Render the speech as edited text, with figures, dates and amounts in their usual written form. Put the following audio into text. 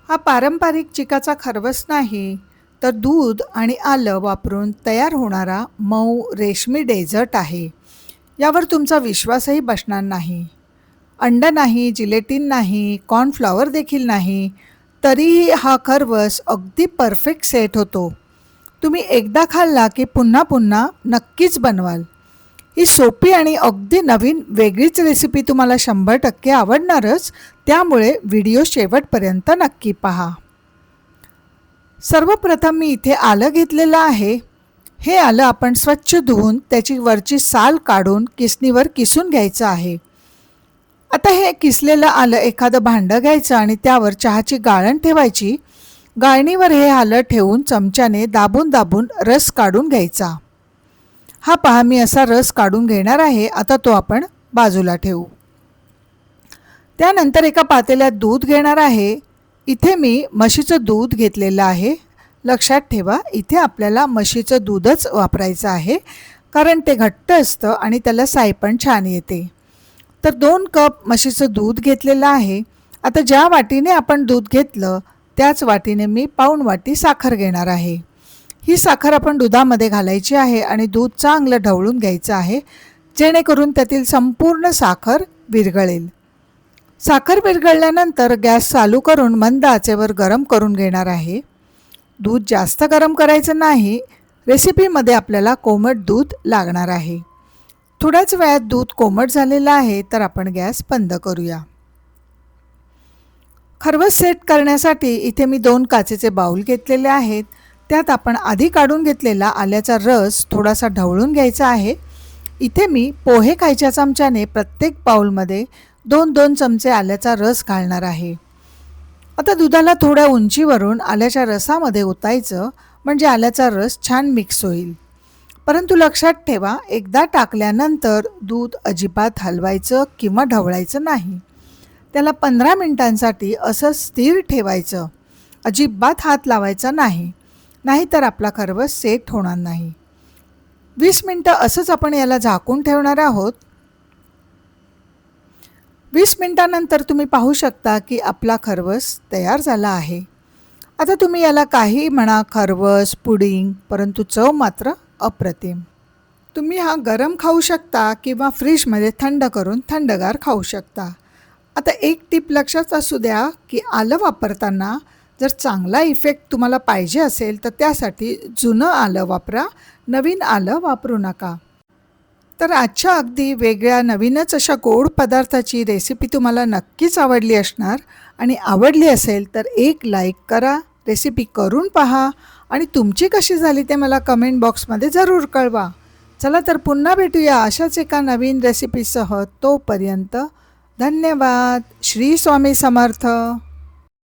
हा पारंपरिक चिकाचा खरवस नाही, तर दूध आणि आलं वापरून तयार होणारा मऊ रेशमी डेझर्ट आहे. यावर तुमचा विश्वासही बसणार नाही. अंड नाही, जिलेटिन नाही, कॉर्नफ्लॉवर देखील नाही, तरीही हा खरवस अगदी परफेक्ट सेट होतो. तुम्ही एकदा खाल्ला की पुन्हा पुन्हा नक्कीच बनवाल. ही सोपी आणि अगदी नवीन वेगळीच रेसिपी तुम्हाला 100% आवडणारच, त्यामुळे व्हिडिओ शेवटपर्यंत नक्की पहा. सर्वप्रथम मी इथे आलं घेतलेलं आहे. हे आलं आपण स्वच्छ धुवून त्याची वरची साल काढून किसणीवर किसून घ्यायचं आहे. आता हे किसलेलं आलं एखादं भांडं घ्यायचं आणि त्यावर चहाची गाळण ठेवायची. गाळणीवर हे आलं ठेवून चमच्याने दाबून दाबून रस काढून घ्यायचा. हा पहा, मी असा रस काढून घेणार आहे. आता तो आपण बाजूला ठेवू. त्यानंतर एका पातेल्यात दूध घेणार आहे. इथे मी म्हशीचं दूध घेतलेलं आहे. लक्षात ठेवा, इथे आपल्याला म्हशीचं दूधच वापरायचं आहे, कारण ते घट्ट असतं आणि त्याला साय पण छान येते. तर 2 कप म्हशीचं दूध घेतलेलं आहे. आता ज्या वाटीने आपण दूध घेतलं त्याच वाटीने मी पाऊण वाटी साखर घेणार आहे. ही साखर आपण दुधामध्ये घालायची आहे आणि दूध चांगलं ढवळून घ्यायचं आहे, जेणेकरून त्यातील संपूर्ण साखर विरघळेल. साखर विरघळल्यानंतर गॅस चालू करून मंद आचेवर गरम करून घेणार आहे. दूध जास्त गरम करायचं नाही. रेसिपीमध्ये आपल्याला कोमट दूध लागणार आहे. थोड्याच वेळात दूध कोमट झालेलं आहे, तर आपण गॅस बंद करूया. खरवस सेट करण्यासाठी इथे मी 2 काचेचे बाउल घेतलेले आहेत. त्यात आपण आधी काढून घेतलेला आल्याचा रस थोडासा ढवळून घ्यायचा आहे. इथे मी पोहे खायच्या चमच्याने प्रत्येक बाउलमध्ये 2-2 चमचे आल्याचा रस घालणार आहे. आता दुधाला थोड्या उंचीवरून आल्याच्या रसामध्ये ओतायचं, म्हणजे आल्याचा रस छान मिक्स होईल. परंतु लक्षात ठेवा, एकदा टाकल्यानंतर दूध अजिबात हलवायचं किंवा ढवळायचं नाही. त्याला 15 मिनिटांसाठी असं स्थिर ठेवायचं. अजिबात हात लावायचा नाही, नाहीतर आपला खरवस सेट होणार नाही. 20 मिनिटं असंच आपण याला झाकून ठेवणार आहोत. 20 मिनिटांनंतर तुम्ही पाहू शकता की आपला खरवस तयार झाला आहे. आता तुम्ही याला काही म्हणा, खरवस, पुडिंग, परंतु चव मात्र अप्रतिम. तुम्ही हा गरम खाऊ शकता किंवा फ्रीजमध्ये थंड करून थंडगार खाऊ शकता. आता एक टिप लक्षात असू द्या की आलं वापरताना जर चांगला इफेक्ट तुम्हाला पाहिजे असेल तर त्यासाठी जुनं आलं वापरा, नवीन आलं वापरू नका. तर आजच्या अगदी वेगळ्या नवीनच अशा गोड पदार्थाची रेसिपी तुम्हाला नक्कीच आवडली असणार, आणि आवडली असेल तर एक लाईक करा, रेसिपी करून पहा आणि तुमची कशी झाली ते मला कमेंट बॉक्समध्ये जरूर कळवा. चला तर पुन्हा भेटूया अशाच एका नवीन रेसिपीसह. तोपर्यंत धन्यवाद. श्री स्वामी समर्थ.